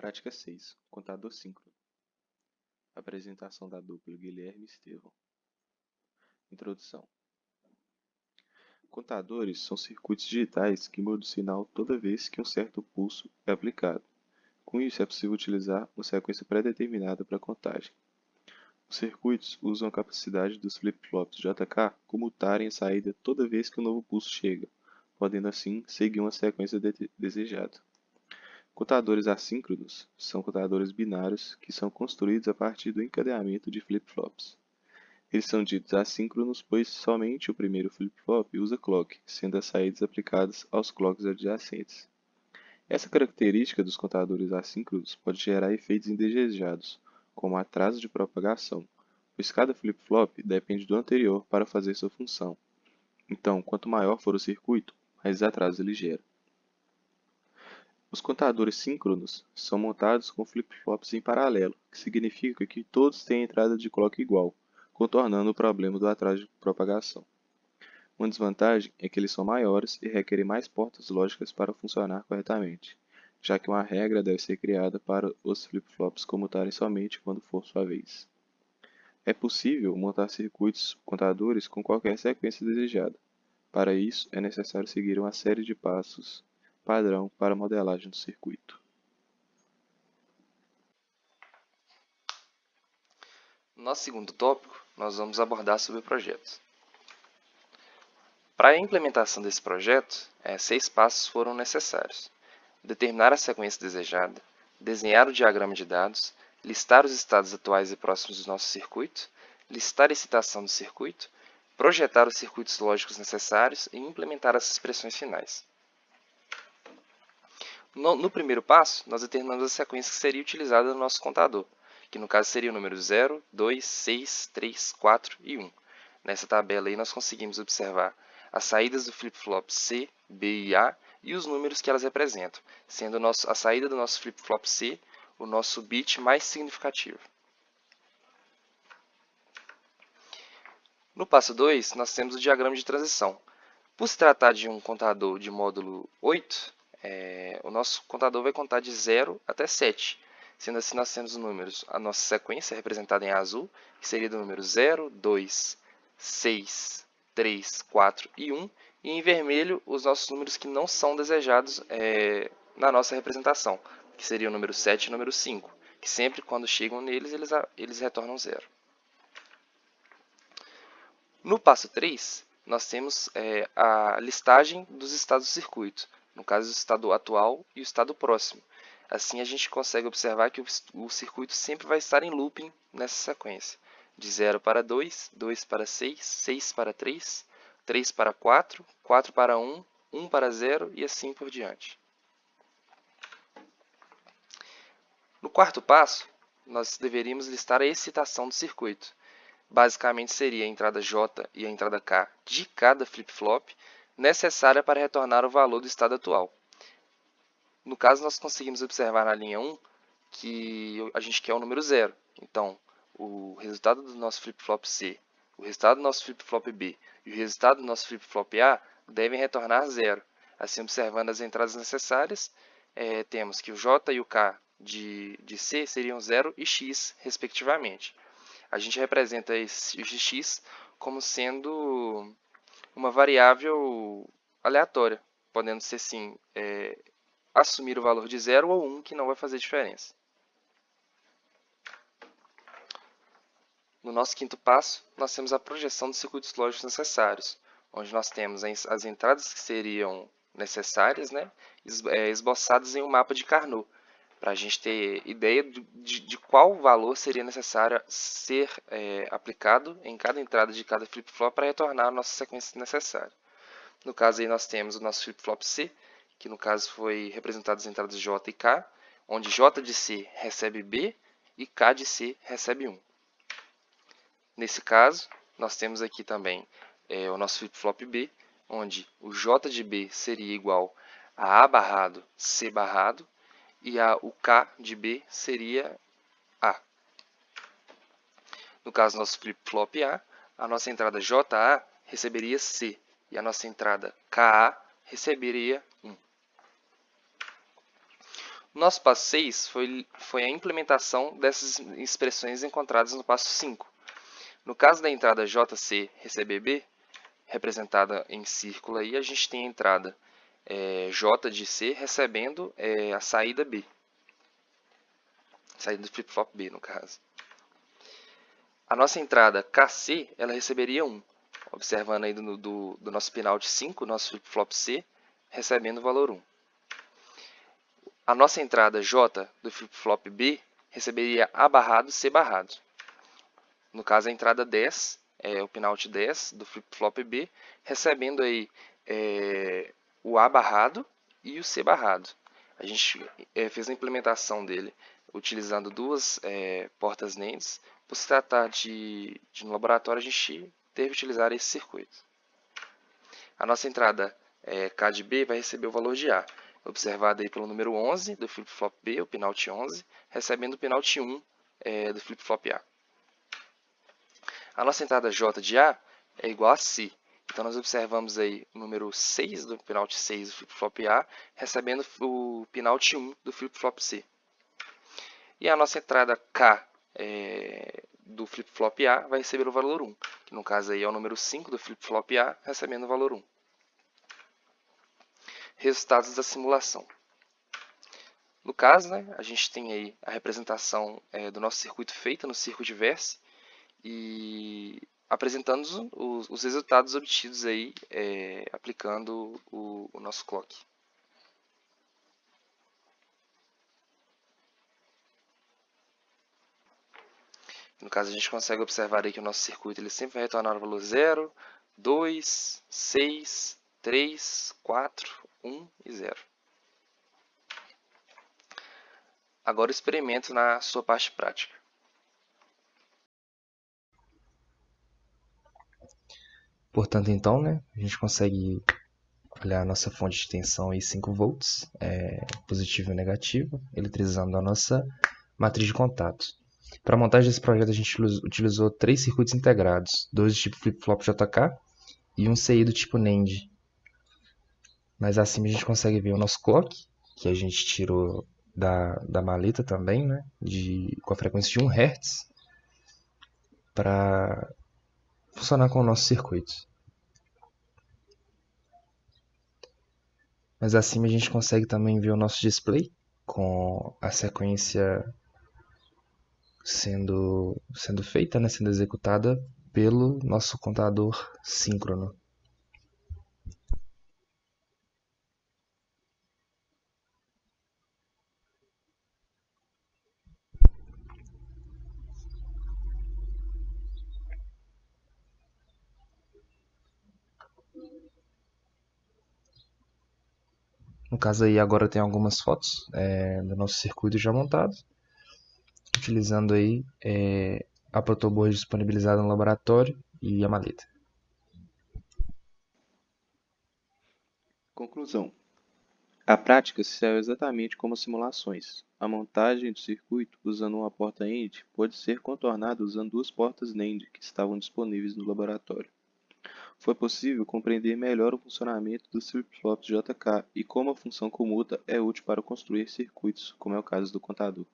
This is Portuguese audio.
Prática 6. Contador síncrono. Apresentação da dupla Guilherme e Estevão. Introdução. Contadores são circuitos digitais que mudam o sinal toda vez que um certo pulso é aplicado. Com isso, é possível utilizar uma sequência pré-determinada para a contagem. Os circuitos usam a capacidade dos flip-flops JK comutarem a saída toda vez que um novo pulso chega, podendo assim seguir uma sequência desejada. Contadores assíncronos são contadores binários que são construídos a partir do encadeamento de flip-flops. Eles são ditos assíncronos pois somente o primeiro flip-flop usa clock, sendo as saídas aplicadas aos clocks adjacentes. Essa característica dos contadores assíncronos pode gerar efeitos indesejados, como atraso de propagação, pois cada flip-flop depende do anterior para fazer sua função. Então, quanto maior for o circuito, mais atraso ele gera. Os contadores síncronos são montados com flip-flops em paralelo, que significa que todos têm entrada de clock igual, contornando o problema do atraso de propagação. Uma desvantagem é que eles são maiores e requerem mais portas lógicas para funcionar corretamente, já que uma regra deve ser criada para os flip-flops comutarem somente quando for sua vez. É possível montar circuitos contadores com qualquer sequência desejada. Para isso, é necessário seguir uma série de passos padrão para a modelagem do circuito. No nosso segundo tópico, nós vamos abordar sobre projetos. Para a implementação desse projeto, 6 passos foram necessários: determinar a sequência desejada, desenhar o diagrama de dados, listar os estados atuais e próximos do nosso circuito, listar a excitação do circuito, projetar os circuitos lógicos necessários e implementar as expressões finais. No primeiro passo, nós determinamos a sequência que seria utilizada no nosso contador, que no caso seria o número 0, 2, 6, 3, 4 e 1. Nessa tabela aí nós conseguimos observar as saídas do flip-flop C, B e A e os números que elas representam, sendo a saída do nosso flip-flop C o nosso bit mais significativo. No passo 2, nós temos o diagrama de transição. Por se tratar de um contador de módulo 8, o nosso contador vai contar de 0 até 7. Sendo assim, nós temos os números, a nossa sequência representada em azul, que seria do número 0, 2, 6, 3, 4 e 1. E em vermelho, os nossos números que não são desejados na nossa representação, que seria o número 7 e o número 5, que sempre quando chegam neles, eles retornam 0. No passo 3, nós temos a listagem dos estados do circuito, no caso o estado atual e o estado próximo. Assim a gente consegue observar que o circuito sempre vai estar em looping nessa sequência. De 0 para 2, 2 para 6, 6 para 3, 3 para 4, 4 para 1, 1 para 0 e assim por diante. No quarto passo, nós deveríamos listar a excitação do circuito. Basicamente seria a entrada J e a entrada K de cada flip-flop necessária para retornar o valor do estado atual. No caso, nós conseguimos observar na linha 1 que a gente quer o número 0. Então, o resultado do nosso flip-flop C, o resultado do nosso flip-flop B e o resultado do nosso flip-flop A devem retornar 0. Assim, observando as entradas necessárias, temos que o J e o K de C seriam 0 e X, respectivamente. A gente representa esse x como sendo uma variável aleatória, podendo ser sim assumir o valor de 0 ou 1, que não vai fazer diferença. No nosso quinto passo, nós temos a projeção dos circuitos lógicos necessários, onde nós temos as entradas que seriam necessárias, esboçadas em um mapa de Carnot, para a gente ter ideia de qual valor seria necessário ser aplicado em cada entrada de cada flip-flop para retornar a nossa sequência necessária. No caso, aí nós temos o nosso flip-flop C, que no caso foi representado as entradas J e K, onde J de C recebe B e K de C recebe 1. Nesse caso, nós temos aqui também o nosso flip-flop B, onde o J de B seria igual a A barrado C barrado, e o K de B seria A. No caso do nosso flip-flop a nossa entrada JA receberia C, e a nossa entrada KA receberia 1. Nosso passo 6 foi a implementação dessas expressões encontradas no passo 5. No caso da entrada JC receber B, representada em círculo aí, a gente tem a entrada J de C recebendo a saída B. Saída do flip-flop B, no caso. A nossa entrada KC, ela receberia 1. Observando aí do nosso pinout 5, nosso flip-flop C, recebendo o valor 1. A nossa entrada J do flip-flop B receberia A barrado, C barrado. No caso, a entrada 10, o pinout 10 do flip-flop B, recebendo aí o A barrado e o C barrado. A gente fez a implementação dele utilizando duas portas NANDs. Por se tratar de no laboratório, a gente teve que utilizar esse circuito. A nossa entrada K de B vai receber o valor de A, observado aí pelo número 11 do flip-flop B, o pinout 11, recebendo o pinout 1 do flip-flop A. A nossa entrada J de A é igual a C. Então, nós observamos aí o número 6 do pinout 6 do flip-flop A, recebendo o pinout 1 do flip-flop C. E a nossa entrada K do flip-flop A vai receber o valor 1, que no caso aí é o número 5 do flip-flop A, recebendo o valor 1. Resultados da simulação. No caso, a gente tem aí a representação do nosso circuito feita no Circuitverse e apresentando os resultados obtidos aí aplicando o nosso clock. No caso, a gente consegue observar aí que o nosso circuito ele sempre vai retornar o valor 0, 2, 6, 3, 4, 1 e 0. Agora o experimento na sua parte prática. Portanto, então, a gente consegue olhar a nossa fonte de tensão aí 5 volts, positivo e negativo, eletrizando a nossa matriz de contato. Para a montagem desse projeto, a gente utilizou 3 circuitos integrados, 2 do tipo flip-flop JK e um CI do tipo NAND. Mas acima a gente consegue ver o nosso clock, que a gente tirou da maleta também, com a frequência de 1 Hz, para funcionar com o nosso circuito. Mas acima a gente consegue também ver o nosso display, com a sequência sendo feita, sendo executada pelo nosso contador síncrono. No caso aí agora tem algumas fotos do nosso circuito já montado, utilizando aí a protoboard disponibilizada no laboratório e a maleta. Conclusão. A prática se saiu exatamente como as simulações. A montagem do circuito usando uma porta AND pode ser contornada usando duas portas NAND que estavam disponíveis no laboratório. Foi possível compreender melhor o funcionamento dos flip-flops JK e como a função comuta é útil para construir circuitos, como é o caso do contador.